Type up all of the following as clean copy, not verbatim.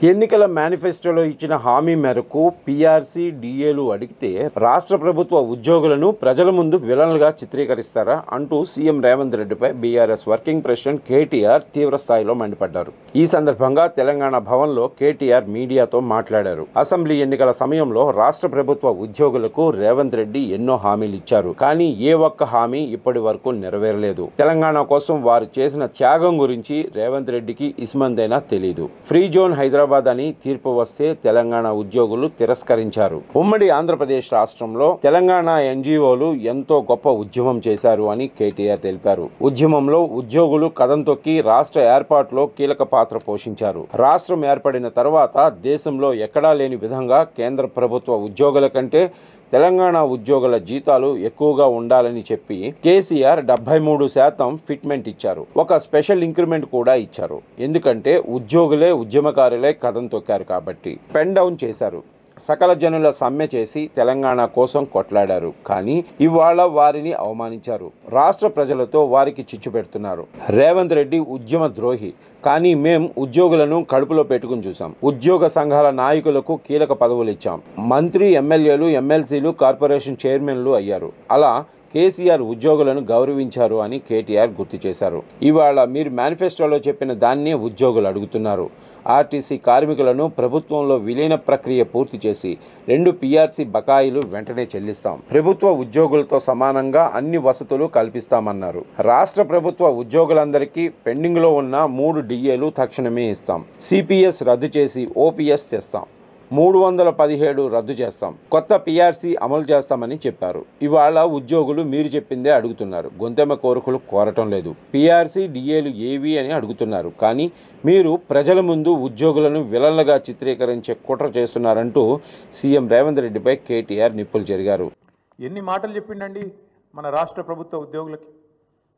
ఎన్నికల మేనిఫెస్టోలో ఇచ్చిన హామీ మేరకు పీఆర్సీ డీఏలు అడిగితే రాష్ట్ర ప్రభుత్వ ఉద్యోగులను ప్రజల ముందు విలన్లుగా చిత్రీకరిస్తారా అంటూ సీఎం రేవంత్ రెడ్డిపై బీఆర్ఎస్ వర్కింగ్ ప్రెసిడెంట్ కేటీఆర్ తీవ్ర స్థాయిలో మండిపడ్డారు. ఈ సందర్భంగా తెలంగాణ భవన్లో కేటీఆర్ మీడియాతో మాట్లాడారు. అసెంబ్లీ ఎన్నికల సమయంలో రాష్ట్ర ప్రభుత్వ ఉద్యోగులకు రేవంత్ రెడ్డి ఎన్నో హామీలు ఇచ్చారు. కానీ ఏ ఒక్క హామీ ఇప్పటి వరకు నెరవేరలేదు. తెలంగాణ కోసం వారు చేసిన త్యాగం గురించి రేవంత్ రెడ్డికి ఇస్మందైనా తెలీదు. ఫ్రీ జోన్ హైదరాబాద్ అని తీర్పు వస్తే తెలంగాణ ఉద్యోగులు తిరస్కరించారు. ఉమ్మడి ఆంధ్రప్రదేశ్ రాష్ట్రంలో తెలంగాణ ఎన్జీఓలు ఎంతో గొప్ప ఉద్యమం చేశారు అని కేటీఆర్ తెలిపారు. ఉద్యమంలో ఉద్యోగులు కదం తొక్కి రాష్ట్ర ఏర్పాటులో కీలక పాత్ర పోషించారు. రాష్ట్రం ఏర్పడిన తర్వాత దేశంలో ఎక్కడా లేని విధంగా కేంద్ర ప్రభుత్వ ఉద్యోగుల కంటే తెలంగాణ ఉద్యోగుల జీతాలు ఎక్కువగా ఉండాలని చెప్పి కేసీఆర్ 73% ఫిట్మెంట్ ఇచ్చారు. ఒక స్పెషల్ ఇంక్రిమెంట్ కూడా ఇచ్చారు. ఎందుకంటే ఉద్యోగులే ఉద్యమకారులే కదం తొక్కారు కాబట్టి పెన్ డౌన్ చేశారు. సకల జనుల సమ్మె చేసి తెలంగాణ కోసం కొట్లాడారు. కానీ ఇవాళ వారిని అవమానించారు. రాష్ట్ర ప్రజలతో వారికి చిచ్చు పెడుతున్నారు. రేవంత్ రెడ్డి ఉద్యమ ద్రోహి. కానీ మేం ఉద్యోగులను కడుపులో పెట్టుకుని చూసాం. ఉద్యోగ సంఘాల నాయకులకు కీలక పదవులు ఇచ్చాం. మంత్రి, ఎమ్మెల్యేలు, ఎమ్మెల్సీలు, కార్పొరేషన్ చైర్మన్లు అయ్యారు. అలా కేసీఆర్ ఉద్యోగులను గౌరవించారు అని కేటీఆర్ గుర్తు చేశారు. ఇవాళ మీరు మేనిఫెస్టోలో చెప్పిన దాన్నే ఉద్యోగులు అడుగుతున్నారు. ఆర్టీసీ కార్మికులను ప్రభుత్వంలో విలీన ప్రక్రియ పూర్తి చేసి 2 పీఆర్సీ బకాయిలు వెంటనే చెల్లిస్తాం. ప్రభుత్వ ఉద్యోగులతో సమానంగా అన్ని వసతులు కల్పిస్తామన్నారు. రాష్ట్ర ప్రభుత్వ ఉద్యోగులందరికీ పెండింగ్లో ఉన్న 3 డిఏలు తక్షణమే ఇస్తాం. సిపిఎస్ రద్దు చేసి ఓపీఎస్ తెస్తాం. 317 రద్దు చేస్తాం. కొత్త పీఆర్సీ అమలు చేస్తామని చెప్పారు. ఇవాళ ఉద్యోగులు మీరు చెప్పిందే అడుగుతున్నారు. గొంతెమ్మ కోరికలు కోరటం లేదు. పీఆర్సీ డిఏలు ఏవి అని అడుగుతున్నారు. కానీ మీరు ప్రజల ముందు ఉద్యోగులను విలన్లుగా చిత్రీకరించే కుట్ర చేస్తున్నారంటూ సీఎం రేవంత్ రెడ్డిపై కేటీఆర్ నిప్పులు చెరిగారు. ఎన్ని మాటలు చెప్పిండండి మన రాష్ట్ర ప్రభుత్వ ఉద్యోగులకి,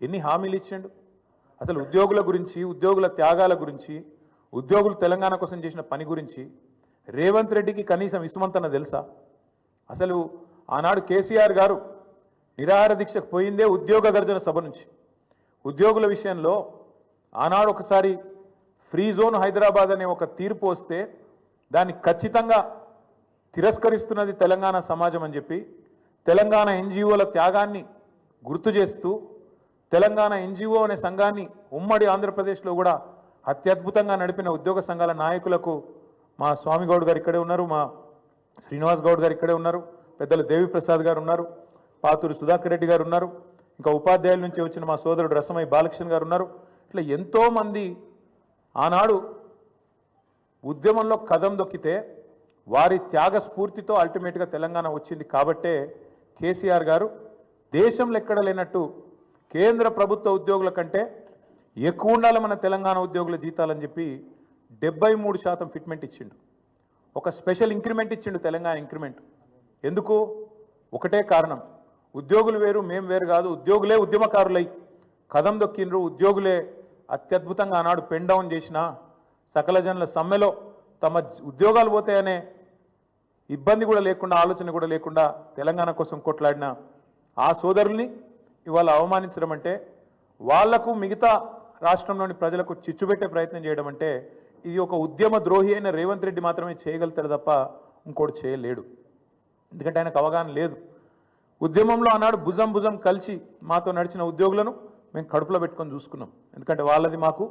ఎన్ని హామీలు ఇచ్చిండు. అసలు ఉద్యోగుల గురించి, ఉద్యోగుల త్యాగాల గురించి, ఉద్యోగులు తెలంగాణ కోసం చేసిన పని గురించి రేవంత్ రెడ్డికి కనీసం ఇసుమంతన తెలుసా? అసలు ఆనాడు కేసీఆర్ గారు నిరాహార దీక్షకు పోయిందే ఉద్యోగ గర్జన సభ నుంచి. ఉద్యోగుల విషయంలో ఆనాడు ఒకసారి ఫ్రీ జోన్ హైదరాబాద్ అనే ఒక తీర్పు వస్తే దాన్ని ఖచ్చితంగా తిరస్కరిస్తున్నది తెలంగాణ సమాజం అని చెప్పి తెలంగాణ ఎన్జిఓల త్యాగాన్ని గుర్తు చేస్తూ తెలంగాణ ఎన్జిఓ అనే సంఘాన్ని ఉమ్మడి ఆంధ్రప్రదేశ్లో కూడా అత్యద్భుతంగా నడిపిన ఉద్యోగ సంఘాల నాయకులకు మా స్వామి గౌడ్ గారు ఇక్కడే ఉన్నారు, మా శ్రీనివాస్ గౌడ్ గారు ఇక్కడే ఉన్నారు, పెద్దలు దేవిప్రసాద్ గారు ఉన్నారు, పాతూరి సుధాకర్ రెడ్డి గారు ఉన్నారు, ఇంకా ఉపాధ్యాయుల నుంచి వచ్చిన మా సోదరుడు రసమయ్య బాలకృష్ణ గారు ఉన్నారు. ఇట్లా ఎంతోమంది ఆనాడు ఉద్యమంలో కదం దొక్కితే వారి త్యాగ స్ఫూర్తితో అల్టిమేట్గా తెలంగాణ వచ్చింది. కాబట్టే కేసీఆర్ గారు దేశంలో ఎక్కడ లేనట్టు కేంద్ర ప్రభుత్వ ఉద్యోగుల కంటే ఎక్కువ ఉండాలి మన తెలంగాణ ఉద్యోగుల జీతాలని చెప్పి 73% ఫిట్మెంట్ ఇచ్చిండు. ఒక స్పెషల్ ఇంక్రిమెంట్ ఇచ్చిండు, తెలంగాణ ఇంక్రిమెంట్. ఎందుకు? ఒకటే కారణం, ఉద్యోగులు వేరు మేం వేరు కాదు, ఉద్యోగులే ఉద్యమకారులై కదం దొక్కిండ్రు. ఉద్యోగులే అత్యద్భుతంగా ఆనాడు పెన్ డౌన్ చేసిన సకల జనుల సమ్మెలో తమ ఉద్యోగాలు పోతాయనే ఇబ్బంది కూడా లేకుండా, ఆలోచన కూడా లేకుండా తెలంగాణ కోసం కొట్లాడిన ఆ సోదరుల్ని ఇవాళ అవమానించడం అంటే, వాళ్లకు మిగతా రాష్ట్రంలోని ప్రజలకు చిచ్చుపెట్టే ప్రయత్నం చేయడం అంటే, ఇది ఒక ఉద్యమ ద్రోహి అయిన రేవంత్ రెడ్డి మాత్రమే చేయగలుగుతాడు తప్ప ఇంకోటి చేయలేడు. ఎందుకంటే ఆయనకు అవగాహన లేదు. ఉద్యమంలో ఆనాడు భుజం భుజం కలిసి మాతో నడిచిన ఉద్యోగులను మేము కడుపులో పెట్టుకొని చూసుకున్నాం. ఎందుకంటే వాళ్ళది మాకు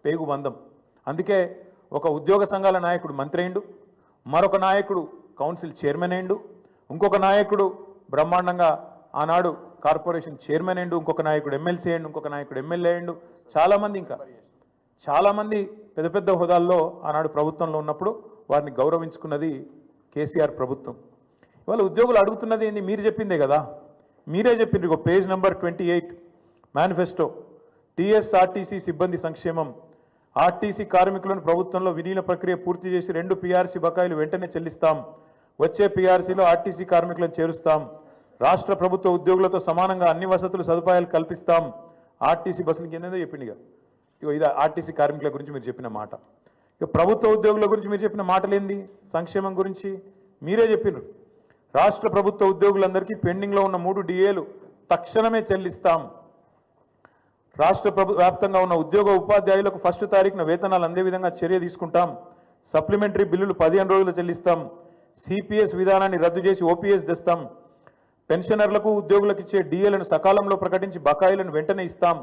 పేగు బంధం. అందుకే ఒక ఉద్యోగ సంఘాల నాయకుడు మంత్రి అయిండు, మరొక నాయకుడు కౌన్సిల్ చైర్మన్ అయిండు, ఇంకొక నాయకుడు బ్రహ్మాండంగా ఆనాడు కార్పొరేషన్ చైర్మన్ అయిండు, ఇంకొక నాయకుడు ఎమ్మెల్సీ అయిండు, ఇంకొక నాయకుడు ఎమ్మెల్యే అయిండు. చాలామంది ఇంకా చాలామంది పెద్ద పెద్ద హోదాల్లో ఆనాడు ప్రభుత్వంలో ఉన్నప్పుడు వారిని గౌరవించుకున్నది కేసీఆర్ ప్రభుత్వం. ఇవాళ ఉద్యోగులు అడుగుతున్నది ఏంది? మీరు చెప్పిందే కదా, మీరే చెప్పిండ్రు. పేజ్ నెంబర్ 28 మేనిఫెస్టో, టీఎస్ఆర్టీసీ సిబ్బంది సంక్షేమం. ఆర్టీసీ కార్మికులను ప్రభుత్వంలో విలీన ప్రక్రియ పూర్తి చేసి 2 పీఆర్సీ బకాయిలు వెంటనే చెల్లిస్తాం. వచ్చే పీఆర్సీలో ఆర్టీసీ కార్మికులను చేరుస్తాం. రాష్ట్ర ప్రభుత్వ ఉద్యోగులతో సమానంగా అన్ని వసతులు సదుపాయాలు కల్పిస్తాం. ఆర్టీసీ బస్సులకి ఏందో చెప్పింది. ఇది ఆర్టీసీ కార్మికుల గురించి మీరు చెప్పిన మాట. ప్రభుత్వ ఉద్యోగుల గురించి మీరు చెప్పిన మాటలేంది? సంక్షేమం గురించి మీరే చెప్పినారు. రాష్ట్ర ప్రభుత్వ ఉద్యోగులందరికీ పెండింగ్లో ఉన్న 3 డిఏలు తక్షణమే చెల్లిస్తాం. రాష్ట్ర వ్యాప్తంగా ఉన్న ఉద్యోగ ఉపాధ్యాయులకు 1వ తారీఖున వేతనాలు అందే విధంగా చర్య తీసుకుంటాం. సప్లిమెంటరీ బిల్లులు 15 రోజులు చెల్లిస్తాం, సిపిఎస్ విధానాన్ని రద్దు చేసి ఓపీఎస్ తెస్తాం, పెన్షనర్లకు ఉద్యోగులకు ఇచ్చే డిఏలను సకాలంలో ప్రకటించి బకాయిలను వెంటనే ఇస్తాం,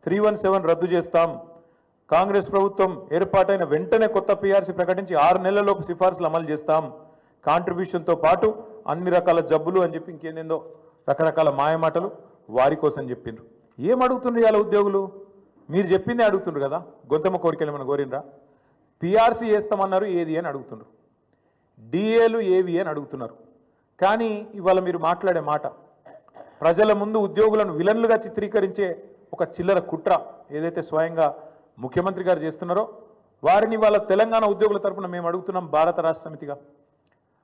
317 రద్దు చేస్తాం, కాంగ్రెస్ ప్రభుత్వం ఏర్పాటైన వెంటనే కొత్త పీఆర్సీ ప్రకటించి 6 నెలలలోపు సిఫార్సులు అమలు చేస్తాం, కాంట్రిబ్యూషన్తో పాటు అన్ని రకాల జబ్బులు అని చెప్పి ఇంకేందేందో రకరకాల మాయమాటలు వారి కోసం చెప్పిండ్రు. ఏం అడుగుతుండ్రు ఇవాళ ఉద్యోగులు? మీరు చెప్పిందే అడుగుతుండ్రు కదా, గొంతమ్మ కోరికలు ఏమైనా కోరిండ్రా? పీఆర్సీ వేస్తామన్నారు, ఏది అని అడుగుతున్నారు, డిఏలు ఏవి అని అడుగుతున్నారు. కానీ ఇవాళ మీరు మాట్లాడే మాట ప్రజల ముందు ఉద్యోగులను విలన్లుగా చిత్రీకరించే ఒక చిల్లర కుట్ర ఏదైతే స్వయంగా ముఖ్యమంత్రి గారు చేస్తున్నారో వారిని వాళ్ళ తెలంగాణ ఉద్యోగుల తరపున మేము అడుగుతున్నాం. భారత రాష్ట్ర సమితిగా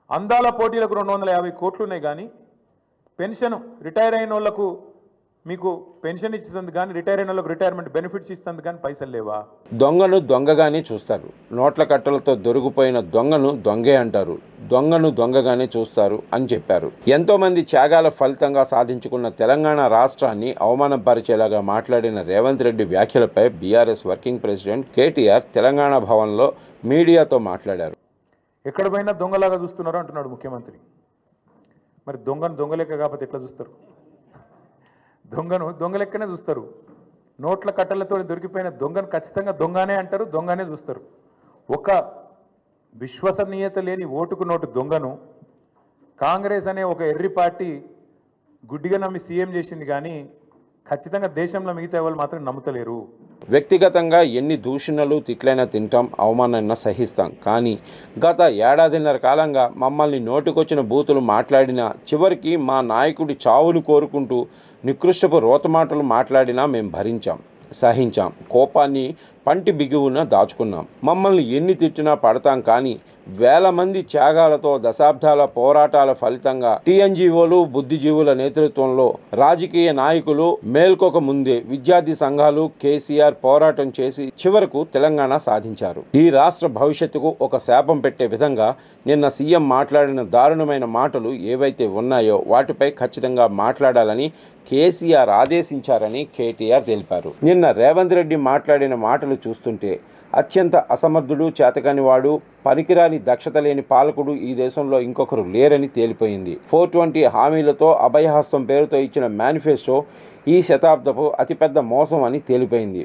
అందాల పోటీలకు 250 కోట్లు ఉన్నాయి, కానీ పెన్షన్ రిటైర్ అయిన వాళ్ళకు మీకు పెన్షన్ ఇస్తుంది కానీ రిటైర్ అయిన వాళ్ళకు రిటైర్మెంట్ బెనిఫిట్స్ ఇస్తుంది కానీ పైసలు లేవా? దొంగను దొంగగానే చూస్తారు. నోట్ల కట్టలతో దొరికిపోయిన దొంగను దొంగే అంటారు, దొంగను దొంగగానే చూస్తారు అని చెప్పారు. ఎంతోమంది త్యాగాల ఫలితంగా సాధించుకున్న తెలంగాణ రాష్ట్రాన్ని అవమానపరిచేలాగా మాట్లాడిన రేవంత్ రెడ్డి వ్యాఖ్యలపై BRS working president KTR Telangana భవన్లో మీడియాతో మాట్లాడారు. ఎక్కడ పోయినా దొంగలాగా చూస్తున్నారు అంటున్నాడు ముఖ్యమంత్రి. మరి దొంగను దొంగలెక్క కాకపోతే ఎట్లా చూస్తారు? దొంగను దొంగలెక్కనే చూస్తారు. నోట్ల కట్టలతో దొరికిపోయిన దొంగను ఖచ్చితంగా దొంగనే అంటారు, దొంగనే చూస్తారు. ఒక విశ్వసనీయత లేని ఓటుకు నోటు దొంగను కాంగ్రెస్ అనే ఒక ఎర్రి పార్టీ గుడ్డిగా నమ్మి సీఎం చేసింది, కానీ ఖచ్చితంగా దేశంలో మిగతా వాళ్ళు మాత్రం నమ్ముతలేరు. వ్యక్తిగతంగా ఎన్ని దూషణలు తిట్లైనా తింటాం, అవమానైనా సహిస్తాం. కానీ గత ఏడాదిన్నర కాలంగా మమ్మల్ని నోటికొచ్చిన బూతులు మాట్లాడినా, చివరికి మా నాయకుడి చావును కోరుకుంటూ నికృష్టపు రోతమాటలు మాట్లాడినా మేము భరించాం, సహించాం, కోపాన్ని పంటి బిగువున దాచుకున్నాం. మమ్మల్ని ఎన్ని తిట్టినా పడతాం. కానీ వేల మంది త్యాగాలతో దశాబ్దాల పోరాటాల ఫలితంగా టీఎన్జీఓలు బుద్ధిజీవుల నేతృత్వంలో రాజకీయ నాయకులు మేల్కొక ముందే విద్యార్థి సంఘాలు కేసీఆర్ పోరాటం చేసి చివరకు తెలంగాణ సాధించారు. ఈ రాష్ట్ర భవిష్యత్తుకు ఒక శాపం పెట్టే విధంగా నిన్న సీఎం మాట్లాడిన దారుణమైన మాటలు ఏవైతే ఉన్నాయో వాటిపై ఖచ్చితంగా మాట్లాడాలని కేసీఆర్ ఆదేశించారని కేటీఆర్ తెలిపారు. నిన్న రేవంత్ రెడ్డి మాట్లాడిన మాటలు చూస్తుంటే అత్యంత అసమర్థుడు, చేతకానివాడు, పనికిరాని దక్షత లేని పాలకుడు ఈ దేశంలో ఇంకొకరు లేరని తేలిపోయింది. 420 హామీలతో అభయహస్తం పేరుతో ఇచ్చిన మేనిఫెస్టో ఈ శతాబ్దపు అతిపెద్ద మోసం అని తేలిపోయింది.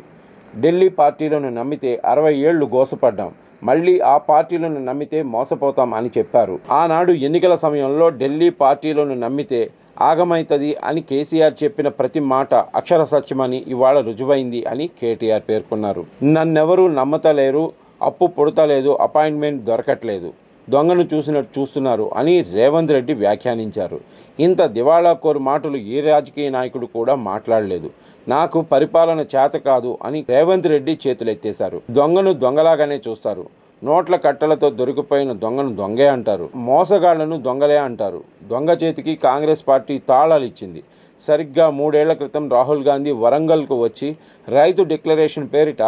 ఢిల్లీ పార్టీలను నమ్మితే 60 ఏళ్లు గోసపడ్డాం, మళ్ళీ ఆ పార్టీలను నమ్మితే మోసపోతాం అని చెప్పారు. ఆనాడు ఎన్నికల సమయంలో ఢిల్లీ పార్టీలను నమ్మితే ఆగమైతుంది అని కేసీఆర్ చెప్పిన ప్రతి మాట అక్షర సత్యమని ఇవాళ రుజువైంది అని కేటీఆర్ పేర్కొన్నారు. నన్నెవరూ నమ్మతలేరు, అప్పు పుడతలేదు, అపాయింట్మెంట్ దొరకట్లేదు, దొంగను చూసినట్టు చూస్తున్నారు అని రేవంత్ రెడ్డి వ్యాఖ్యానించారు. ఇంత దివాళాకోరు మాటలు ఏ రాజకీయ నాయకుడు కూడా మాట్లాడలేదు. నాకు పరిపాలన చేత కాదు అని రేవంత్ రెడ్డి చేతులెత్తేశారు. దొంగను దొంగలాగానే చూస్తారు. నోట్ల కట్టలతో దొరికిపోయిన దొంగను దొంగే అంటారు, మోసగాళ్లను దొంగలే అంటారు. దొంగ చేతికి కాంగ్రెస్ పార్టీ తాళాలు ఇచ్చింది. సరిగ్గా 3 ఏళ్ల క్రితం రాహుల్ గాంధీ వరంగల్కు వచ్చి రైతు డిక్లరేషన్ పేరిట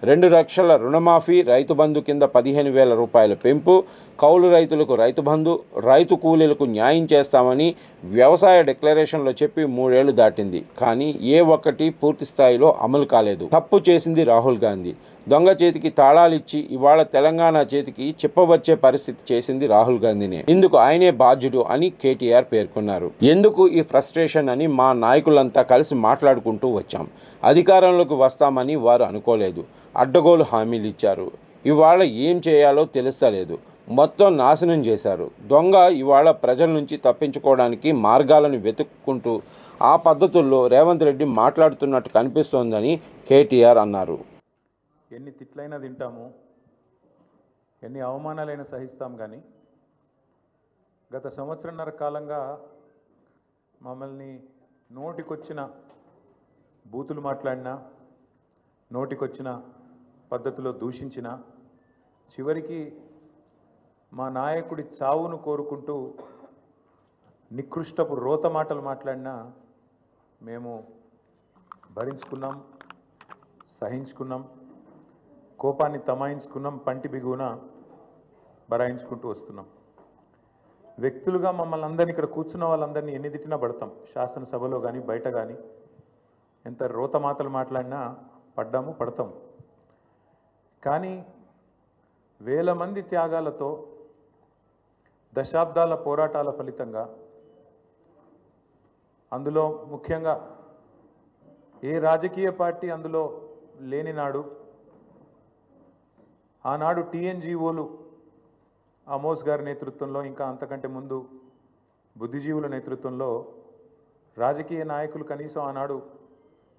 2 లక్షల రుణమాఫీ, రైతు బంధు కింద 15,000 రూపాయల పెంపు, కౌలు రైతులకు రైతు బంధు, రైతు కూలీలకు న్యాయం చేస్తామని వ్యవసాయ డిక్లరేషన్లో చెప్పి 3 ఏళ్లు దాటింది. కానీ ఏ ఒక్కటి పూర్తి స్థాయిలో అమలు కాలేదు. తప్పు చేసింది రాహుల్ గాంధీ. దొంగ చేతికి తాళాలిచ్చి ఇవాళ తెలంగాణ చేతికి చిప్పవచ్చే పరిస్థితి చేసింది రాహుల్ గాంధీనే. ఇందుకు ఆయనే బాధ్యుడు అని కేటీఆర్ పేర్కొన్నారు. ఎందుకు ఈ ఫ్రస్ట్రేషన్ అని మా నాయకులంతా కలిసి మాట్లాడుకుంటూ వచ్చాం. అధికారంలోకి వస్తామని వారు అనుకోలేదు. అడ్డగోలు హామీలు ఇచ్చారు. ఇవాళ ఏం చేయాలో తెలుస్తలేదు. మొత్తం నాశనం చేశారు. దొంగ ఇవాళ ప్రజల నుంచి తప్పించుకోవడానికి మార్గాలను వెతుక్కుంటూ ఆ పద్ధతుల్లో రేవంత్ రెడ్డి మాట్లాడుతున్నట్టు కనిపిస్తోందని కేటీఆర్ అన్నారు. ఎన్ని తిట్లైనా తింటాము, ఎన్ని అవమానాలైనా సహిస్తాం, కానీ గత సంవత్సరంన్నర కాలంగా మమ్మల్ని నోటికొచ్చిన బూతులు మాట్లాడినా, నోటికొచ్చిన పద్ధతిలో దూషించిన, చివరికి మా నాయకుడి చావును కోరుకుంటూ నికృష్టపు రోత మాటలు మాట్లాడినా మేము భరించుకున్నాం, సహించుకున్నాం, కోపాన్ని తమాయించుకున్నాం, పంటి బిగువున బరాయించుకుంటూ వస్తున్నాం. వ్యక్తులుగా మమ్మల్ని అందరినీ ఇక్కడ కూర్చున్న వాళ్ళందరినీ ఎన్ని తిట్టినా పడతాం. శాసనసభలో కానీ బయట కానీ ఎంత రోత మాటలు మాట్లాడినా పడ్డాము, పడతాం. కానీ వేల మంది త్యాగాలతో దశాబ్దాల పోరాటాల ఫలితంగా అందులో ముఖ్యంగా ఏ రాజకీయ పార్టీ అందులో లేని నాడు ఆనాడు టీఎన్జిఓలు అమోస్ గారి నేతృత్వంలో ఇంకా అంతకంటే ముందు బుద్ధిజీవుల నేతృత్వంలో రాజకీయ నాయకులు కనీసం ఆనాడు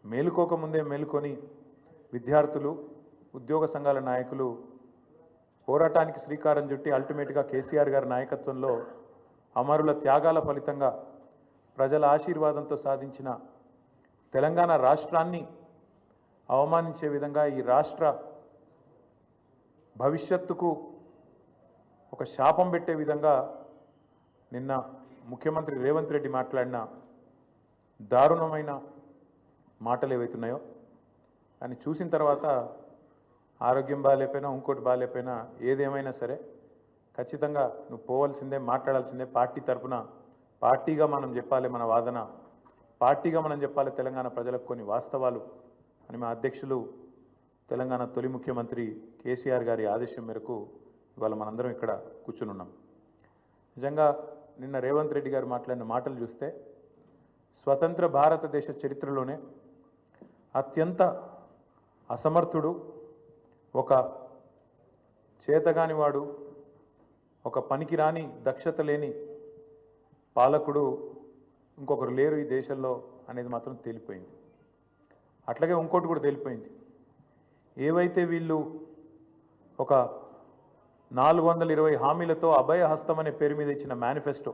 మేలుకోకముందే మేలుకొని విద్యార్థులు ఉద్యోగ సంఘాల నాయకులు పోరాటానికి శ్రీకారం చుట్టి అల్టిమేట్గా కేసీఆర్ గారి నాయకత్వంలో అమరుల త్యాగాల ఫలితంగా ప్రజల ఆశీర్వాదంతో సాధించిన తెలంగాణ రాష్ట్రాన్ని అవమానించే విధంగా ఈ రాష్ట్ర భవిష్యత్తుకు ఒక శాపం పెట్టే విధంగా నిన్న ముఖ్యమంత్రి రేవంత్ రెడ్డి మాట్లాడిన దారుణమైన మాటలు ఏవైతున్నాయో అని చూసిన తర్వాత ఆరోగ్యం బాగాలేకపోయినా ఇంకోటి బాగాలేకపోయినా ఏదేమైనా సరే ఖచ్చితంగా నువ్వు పోవాల్సిందే, మాట్లాడాల్సిందే. పార్టీ తరపున పార్టీగా మనం చెప్పాలి మన వాదన, పార్టీగా మనం చెప్పాలి తెలంగాణ ప్రజలకు కొన్ని వాస్తవాలు అని మా అధ్యక్షులు తెలంగాణ తొలి ముఖ్యమంత్రి కేసీఆర్ గారి ఆదేశం మేరకు ఇవాళ మనందరం ఇక్కడ కూర్చుని ఉన్నాం. నిజంగా నిన్న రేవంత్ రెడ్డి గారు మాట్లాడిన మాటలు చూస్తే స్వతంత్ర భారతదేశ చరిత్రలోనే అత్యంత అసమర్థుడు, ఒక చేతగానివాడు, ఒక పనికిరాని దక్షత లేని పాలకుడు ఇంకొకరు లేరు ఈ దేశంలో అనేది మాత్రం తేలిపోయింది. అట్లాగే ఇంకోటి కూడా తేలిపోయింది. ఏవైతే వీళ్ళు ఒక 420 హామీలతో అభయ హస్తం అనే పేరు మీద ఇచ్చిన మేనిఫెస్టో,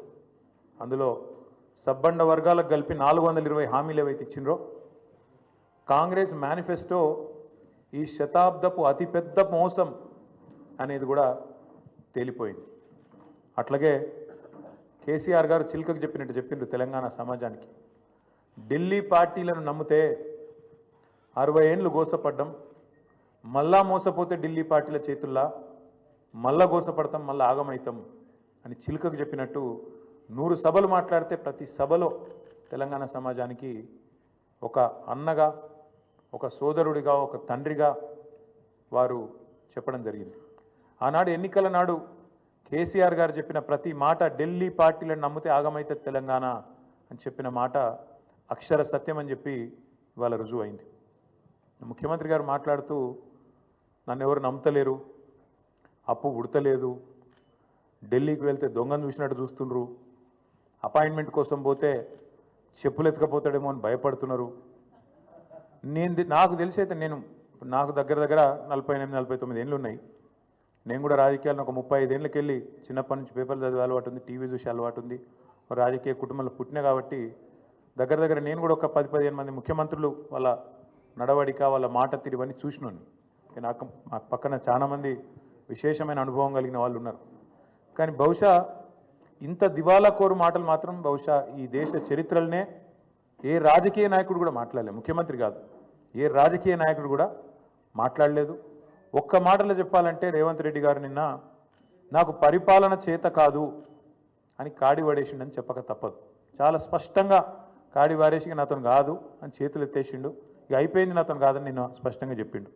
అందులో సబ్బండ వర్గాలకు కలిపి 420 హామీలు ఏవైతే ఇచ్చినరో కాంగ్రెస్ మేనిఫెస్టో ఈ శతాబ్దపు అతిపెద్ద మోసం అనేది కూడా తేలిపోయింది. అట్లాగే కేసీఆర్ గారు చిలుకకు చెప్పినట్టు చెప్పిండ్రు తెలంగాణ సమాజానికి. ఢిల్లీ పార్టీలను నమ్మితే 60 ఏళ్ళు గోసపడ్డం, మళ్ళా మోసపోతే ఢిల్లీ పార్టీల చేతుల్లా మళ్ళా గోసపడతాం, మళ్ళా ఆగమవుతాం అని చిలుకకు చెప్పినట్టు 100 సభలు మాట్లాడితే ప్రతి సభలో తెలంగాణ సమాజానికి ఒక అన్నగా, ఒక సోదరుడిగా, ఒక తండ్రిగా వారు చెప్పడం జరిగింది. ఆనాడు ఎన్నికల నాడు కేసీఆర్ గారు చెప్పిన ప్రతి మాట ఢిల్లీ పార్టీలను నమ్మితే ఆగమైతే తెలంగాణ అని చెప్పిన మాట అక్షర సత్యం అని చెప్పి ఇవాళ రుజువు అయింది. ముఖ్యమంత్రి గారు మాట్లాడుతూ నన్ను ఎవరు నమ్ముతలేరు, అప్పు ఉడతలేదు, ఢిల్లీకి వెళ్తే దొంగను చూసినట్టు చూస్తుండ్రు, అపాయింట్మెంట్ కోసం పోతే చెప్పులు ఎత్తుకపోతాడేమో అని భయపడుతున్నారు. నాకు తెలిసైతే నాకు దగ్గర 48-49 ఏళ్ళు ఉన్నాయి. నేను కూడా రాజకీయాలను ఒక 35 ఏళ్ళకి వెళ్ళి చిన్నప్పటి నుంచి పేపర్లు చదివే అలవాటు ఉంది, టీవీ చూసే అలవాటు ఉంది, రాజకీయ కుటుంబంలో పుట్టినా కాబట్టి దగ్గర నేను కూడా ఒక 10-15 మంది ముఖ్యమంత్రులు వాళ్ళ నడవడిక, వాళ్ళ మాట తీరువన్నీ చూసినాను. నాకు పక్కన చాలామంది విశేషమైన అనుభవం కలిగిన వాళ్ళు ఉన్నారు. కానీ బహుశా ఇంత దివాలా కోరు మాటలు మాత్రం బహుశా ఈ దేశ చరిత్రలనే ఏ రాజకీయ నాయకుడు కూడా మాట్లాడలేదు. ముఖ్యమంత్రి కాదు, ఏ రాజకీయ నాయకుడు కూడా మాట్లాడలేదు. ఒక్క మాటలో చెప్పాలంటే రేవంత్ రెడ్డి గారు నిన్న నాకు పరిపాలన చేత కాదు అని కాడి పడేసిండని చెప్పక తప్పదు. చాలా స్పష్టంగా కాడి వారేసి నాతో కాదు అని చేతులు ఎత్తేసిండు. ఇక అయిపోయింది, నాతో కాదని నిన్న స్పష్టంగా చెప్పిండు.